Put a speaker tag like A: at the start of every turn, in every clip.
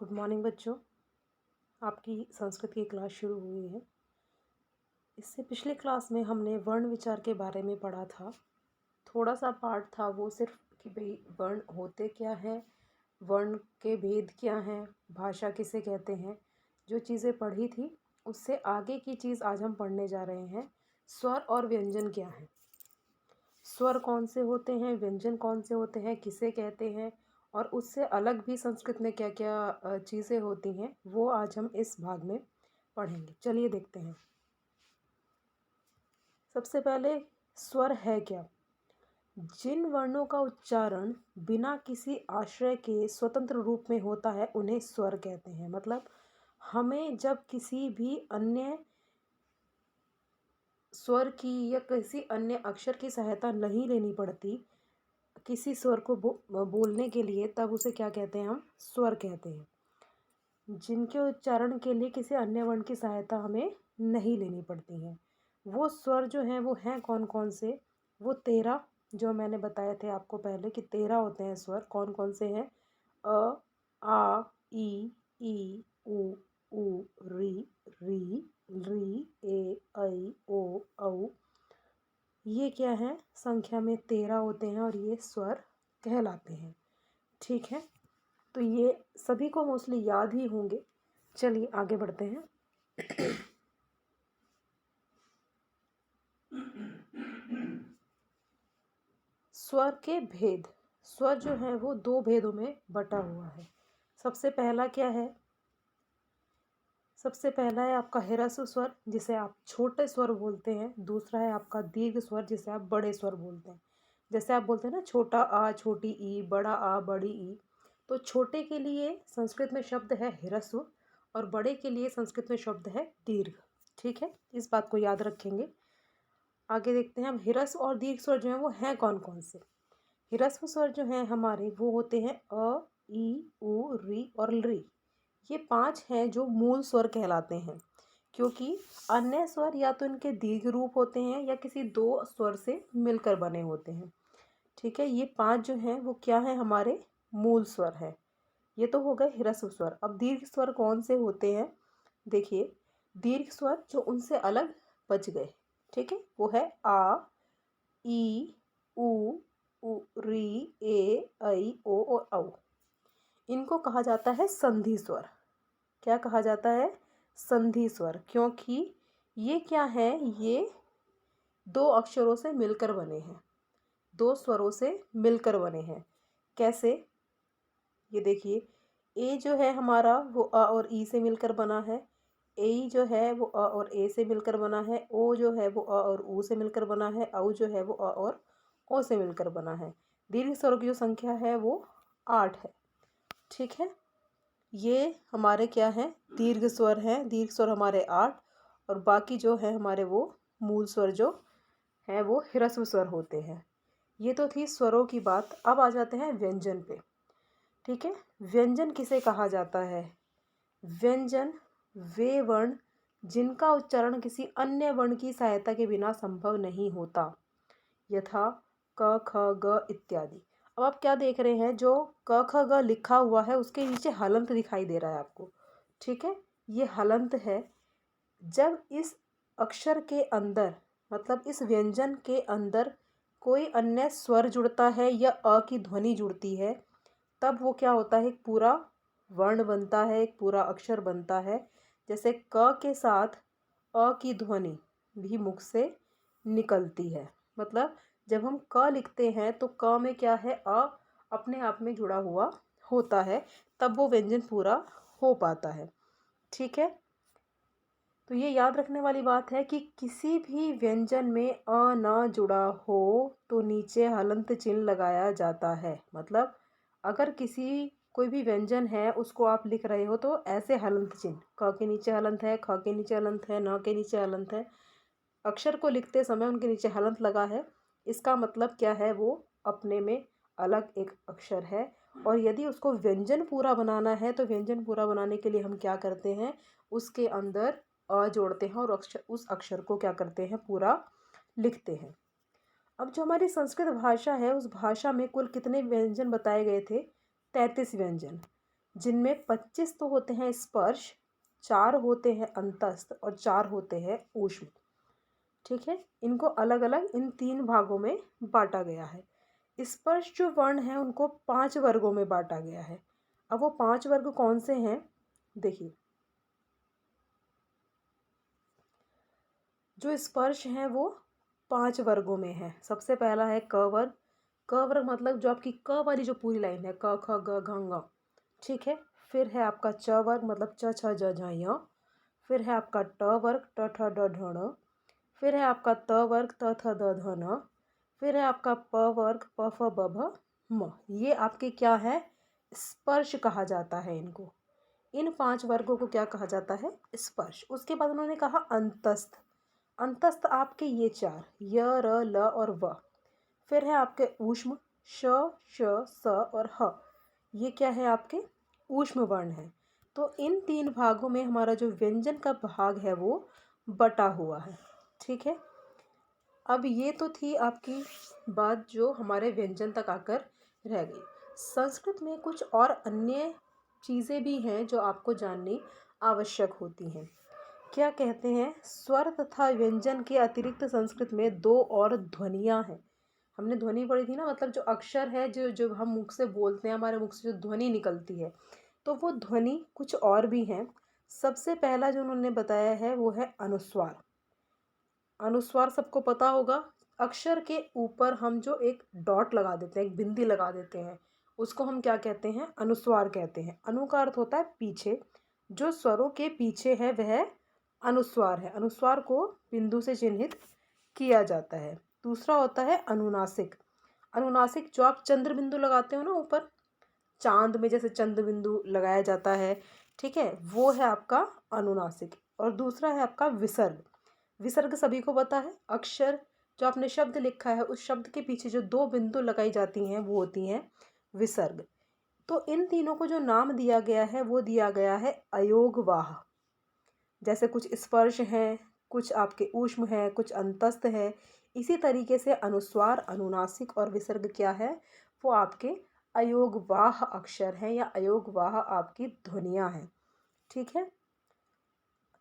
A: Good morning बच्चों। आपकी संस्कृत की क्लास शुरू हुई है। इससे पिछले क्लास में हमने वर्ण विचार के बारे में पढ़ा था। थोड़ा सा पार्ट था वो सिर्फ कि भाई वर्ण होते क्या हैं, वर्ण के भेद क्या हैं, भाषा किसे कहते हैं। जो चीज़ें पढ़ी थी उससे आगे की चीज़ आज हम पढ़ने जा रहे हैं। स्वर और व्यंजन क्या है, स्वर कौन से होते हैं, व्यंजन कौन से होते हैं, किसे कहते हैं, और उससे अलग भी संस्कृत में क्या क्या चीज़ें होती हैं, वो आज हम इस भाग में पढ़ेंगे। चलिए देखते हैं। सबसे पहले स्वर है क्या। जिन वर्णों का उच्चारण बिना किसी आश्रय के स्वतंत्र रूप में होता है उन्हें स्वर कहते हैं। मतलब हमें जब किसी भी अन्य स्वर की या किसी अन्य अक्षर की सहायता नहीं लेनी पड़ती किसी स्वर को बोलने के लिए, तब उसे क्या कहते हैं, हम स्वर कहते हैं। जिनके उच्चारण के लिए किसी अन्य वर्ण की सहायता हमें नहीं लेनी पड़ती है। वो स्वर जो हैं वो हैं कौन कौन से, वो 13 जो मैंने बताए थे आपको पहले कि 13 होते हैं स्वर। कौन कौन से हैं? अ, आ, ई, उ, री, ए, ऐ, ओ, औ। ये क्या है? संख्या में 13 होते हैं और ये स्वर कहलाते हैं। ठीक है, तो ये सभी को मोस्टली याद ही होंगे। चलिए आगे बढ़ते हैं। स्वर के भेद। स्वर जो है वो 2 भेदों में बटा हुआ है। सबसे पहला क्या है? सबसे पहला है आपका ह्रस्व स्वर, जिसे आप छोटे स्वर बोलते हैं। दूसरा है आपका दीर्घ स्वर, जिसे आप बड़े स्वर बोलते हैं। जैसे आप बोलते हैं ना, छोटा आ छोटी ई, बड़ा आ बड़ी ई। तो छोटे के लिए संस्कृत में शब्द है ह्रस्व और बड़े के लिए संस्कृत में शब्द है दीर्घ। ठीक है, इस बात को याद रखेंगे। आगे देखते हैं हम ह्रस्व और दीर्घ स्वर जो हैं वो हैं कौन कौन से। ह्रस्व स्वर जो हैं हमारे वो होते हैं अ, ई, उ, री और री। ये 5 हैं जो मूल स्वर कहलाते हैं, क्योंकि अन्य स्वर या तो इनके दीर्घ रूप होते हैं या किसी 2 स्वर से मिलकर बने होते हैं। ठीक है, ये 5 जो हैं वो क्या है, हमारे मूल स्वर है। ये तो हो गए ह्रस्व स्वर। अब दीर्घ स्वर कौन से होते हैं? देखिए, दीर्घ स्वर जो उनसे अलग बच गए, ठीक है, वो है आ, ई, उ, री, ए, ऐ, ओ और औ। इनको कहा जाता है संधि स्वर। क्या कहा जाता है? संधि स्वर। क्योंकि ये क्या है, ये 2 अक्षरों से मिलकर बने हैं, 2 स्वरों से मिलकर बने हैं। कैसे? ये देखिए, ए जो है हमारा वो अ और ई से मिलकर बना है। ए जो है वो अ और ए से मिलकर बना है। ओ जो है वो अ और ऊ से मिलकर बना है। औ जो है वो अ और ओ से मिलकर बना है। दीर्घ स्वरों की जो संख्या है वो 8 है। ठीक है, ये हमारे क्या हैं, दीर्घ स्वर हैं। दीर्घ स्वर हमारे 8 और बाकी जो है हमारे वो मूल स्वर जो हैं वो ह्रस्व स्वर होते हैं। ये तो थी स्वरों की बात। अब आ जाते हैं व्यंजन पे। ठीक है, व्यंजन किसे कहा जाता है? व्यंजन वे वर्ण जिनका उच्चारण किसी अन्य वर्ण की सहायता के बिना संभव नहीं होता, यथा क, ख, ग इत्यादि। अब आप क्या देख रहे हैं, जो क, ख, ग लिखा हुआ है उसके नीचे हलंत दिखाई दे रहा है आपको। ठीक है, ये हलंत है। जब इस अक्षर के अंदर, मतलब इस व्यंजन के अंदर कोई अन्य स्वर जुड़ता है या अ की ध्वनि जुड़ती है, तब वो क्या होता है, एक पूरा वर्ण बनता है, एक पूरा अक्षर बनता है। जैसे क के साथ अ की ध्वनि भी मुख से निकलती है। मतलब जब हम क लिखते हैं तो क में क्या है, अ अपने आप में जुड़ा हुआ होता है, तब वो व्यंजन पूरा हो पाता है। ठीक है, तो ये याद रखने वाली बात है कि किसी भी व्यंजन में अ न जुड़ा हो तो नीचे हलंत चिन्ह लगाया जाता है। मतलब अगर कोई भी व्यंजन है उसको आप लिख रहे हो तो ऐसे हलंत चिन्ह, क के नीचे हलंत है, ख के नीचे हलंत है, न के नीचे हलंत है, अक्षर को लिखते समय उनके नीचे हलंत लगा है, इसका मतलब क्या है, वो अपने में अलग एक अक्षर है। और यदि उसको व्यंजन पूरा बनाना है तो व्यंजन पूरा बनाने के लिए हम क्या करते हैं, उसके अंदर अ जोड़ते हैं और उस अक्षर को क्या करते हैं, पूरा लिखते हैं। अब जो हमारी संस्कृत भाषा है उस भाषा में कुल कितने व्यंजन बताए गए थे? 33 व्यंजन। जिनमें 25 तो होते हैं स्पर्श, 4 होते हैं अंतस्थ और 4 होते हैं ऊष्म। ठीक है, इनको अलग अलग इन 3 भागों में बांटा गया है। स्पर्श जो वर्ण है उनको 5 वर्गों में बांटा गया है। अब वो 5 वर्ग कौन से हैं, देखिए। जो स्पर्श हैं वो 5 वर्गों में है। सबसे पहला है क वर्ग। क वर्ग मतलब जो आपकी क वाली जो पूरी लाइन है, क ख ग घ ङ। ठीक है, फिर है आपका च वर्ग मतलब च छ ज झ य। फिर है आपका ट वर्ग ट ठ ड ढ ण। फिर है आपका त वर्ग त थ द ध न। फिर है आपका प वर्ग प फ ब भ म। ये आपके क्या है, स्पर्श कहा जाता है इनको। इन 5 वर्गों को क्या कहा जाता है, स्पर्श। उसके बाद उन्होंने कहा अंतस्थ। अंतस्थ आपके ये 4 य र ल और व। फिर है आपके ऊष्म श श स और ह। ये क्या है, आपके ऊष्म वर्ण है। तो इन 3 भागों में हमारा जो व्यंजन का भाग है वो बटा हुआ है। ठीक है, अब ये तो थी आपकी बात जो हमारे व्यंजन तक आकर रह गई। संस्कृत में कुछ और अन्य चीज़ें भी हैं जो आपको जाननी आवश्यक होती हैं। क्या कहते हैं, स्वर तथा व्यंजन के अतिरिक्त संस्कृत में 2 और ध्वनियाँ हैं। हमने ध्वनि पढ़ी थी ना, मतलब जो अक्षर है, जो जो हम मुख से बोलते हैं, हमारे मुख से जो ध्वनि निकलती है, तो वो ध्वनि कुछ और भी हैं। सबसे पहला जो उन्होंने बताया है वो है अनुस्वार। अनुस्वार सबको पता होगा, अक्षर के ऊपर हम जो एक डॉट लगा देते हैं, एक बिंदी लगा देते हैं, उसको हम क्या कहते हैं, अनुस्वार कहते हैं। अनु का अर्थ होता है पीछे, जो स्वरों के पीछे है वह अनुस्वार है। अनुस्वार को बिंदु से चिन्हित किया जाता है। दूसरा होता है अनुनासिक। अनुनासिक जो आप चंद्र बिंदु लगाते हो ना ऊपर, चांद में जैसे चंद्र बिंदु लगाया जाता है, ठीक है, वो है आपका अनुनासिक। और दूसरा है आपका विसर्ग। विसर्ग सभी को पता है, अक्षर जो आपने शब्द लिखा है उस शब्द के पीछे जो 2 बिंदु लगाई जाती हैं वो होती हैं विसर्ग। तो इन तीनों को जो नाम दिया गया है वो दिया गया है अयोगवाह। जैसे कुछ स्पर्श हैं, कुछ आपके ऊष्म है, कुछ अंतस्थ है, इसी तरीके से अनुस्वार, अनुनासिक और विसर्ग क्या है, वो आपके अयोगवाह अक्षर हैं या अयोगवाह आपकी ध्वनियाँ हैं। ठीक है,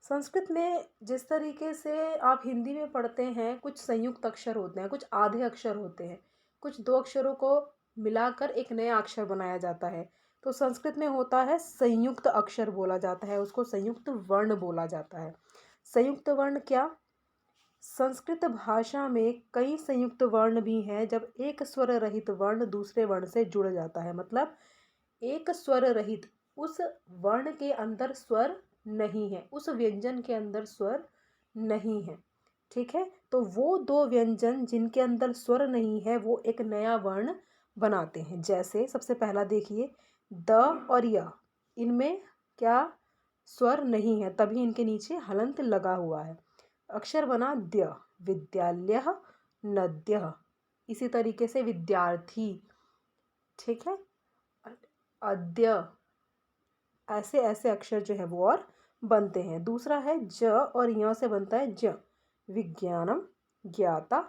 A: संस्कृत में जिस तरीके से आप हिंदी में पढ़ते हैं, कुछ संयुक्त अक्षर होते हैं, कुछ आधे अक्षर होते हैं, कुछ 2 अक्षरों को मिलाकर एक नया अक्षर बनाया जाता है। तो संस्कृत में होता है संयुक्त अक्षर बोला जाता है, उसको संयुक्त वर्ण बोला जाता है। संयुक्त वर्ण क्या, संस्कृत भाषा में कई संयुक्त वर्ण भी हैं जब एक स्वर रहित वर्ण दूसरे वर्ण से जुड़ जाता है। मतलब एक स्वर रहित, उस वर्ण के अंदर स्वर नहीं है, उस व्यंजन के अंदर स्वर नहीं है। ठीक है, तो वो 2 व्यंजन जिनके अंदर स्वर नहीं है वो एक नया वर्ण बनाते हैं। जैसे सबसे पहला देखिए, द और य, इनमें क्या स्वर नहीं है, तभी इनके नीचे हलंत लगा हुआ है। अक्षर बना द्य, विद्यालय नद्य। इसी तरीके से विद्यार्थी, ठीक है, अद्य, ऐसे ऐसे अक्षर जो है वो और बनते हैं। दूसरा है ज और य से बनता है ज, विज्ञानम, ज्ञाता।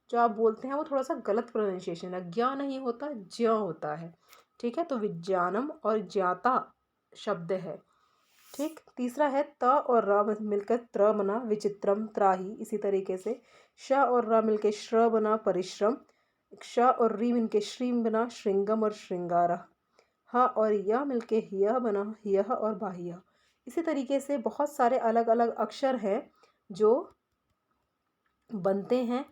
A: जो आप बोलते हैं वो थोड़ा सा गलत प्रोनाउंसिएशन है, ज्ञा नहीं होता, ज्ञ होता है। ठीक है, तो विज्ञानम और ज्ञाता शब्द है। ठीक, तीसरा है त और र मिलकर त्र बना विचित्रम, त्राही। इसी तरीके से श और र मिलकर श्र बना परिश्रम। श और री मिलकर श्रीम बना श्रृंगम और श्रृंगार। ह और य मिलके यह बना यह और बाह्य। इसी तरीके से बहुत सारे अलग अलग अक्षर हैं जो बनते हैं,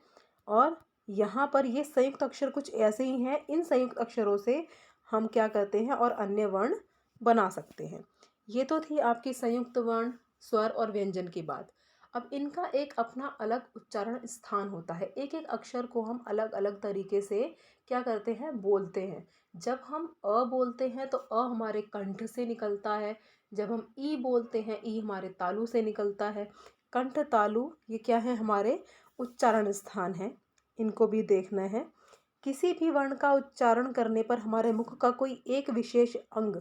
A: और यहाँ पर ये संयुक्त अक्षर कुछ ऐसे ही हैं। इन संयुक्त अक्षरों से हम क्या करते हैं और अन्य वर्ण बना सकते हैं। ये तो थी आपकी संयुक्त वर्ण, स्वर और व्यंजन की बात। अब इनका एक अपना अलग उच्चारण स्थान होता है। एक एक अक्षर को हम अलग अलग तरीके से क्या करते हैं, बोलते हैं। जब हम अ बोलते हैं तो अ हमारे कंठ से निकलता है। जब हम ई बोलते हैं, ई हमारे तालू से निकलता है। कंठ, तालु ये क्या है, हमारे उच्चारण स्थान है। इनको भी देखना है। किसी भी वर्ण का उच्चारण करने पर हमारे मुख का कोई एक विशेष अंग,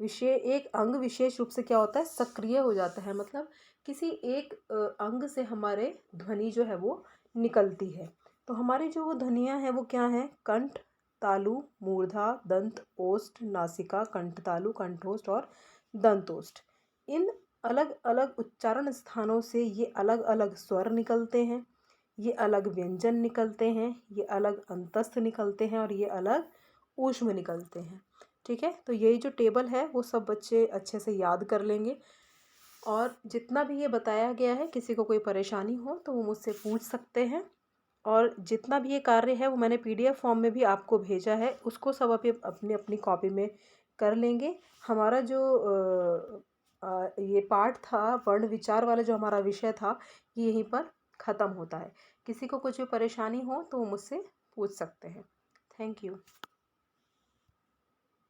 A: विशेष रूप से क्या होता है, सक्रिय हो जाता है। मतलब किसी एक अंग से हमारे ध्वनि जो है वो निकलती है। तो हमारी जो वो ध्वनियाँ हैं वो क्या हैं, कंठ, तालु, मूर्धा, दंत, ओष्ठ, नासिका, कंठतालु, कंठोष्ठ और दंतोष्ठ। इन अलग-अलग उच्चारण स्थानों से ये अलग-अलग स्वर निकलते हैं, ये अलग व्यंजन निकलते हैं, ये अलग अंतस्थ निकलते हैं और ये अलग ऊष्म निकलते हैं। ठीक है? तो यही जो टेबल है वो सब बच्चे अच्छे से याद कर लेंगे और जितना भी ये बताया गया है, किसी को कोई परेशानी हो तो वो मुझसे पूछ सकते हैं। और जितना भी ये कार्य है वो मैंने पीडीएफ फॉर्म में भी आपको भेजा है, उसको सब आप अपनी अपनी कॉपी में कर लेंगे। हमारा जो ये पाठ था, वर्ण विचार वाला जो हमारा विषय था, ये यहीं पर ख़त्म होता है। किसी को कुछ भी परेशानी हो तो वो मुझसे पूछ सकते हैं। Thank you.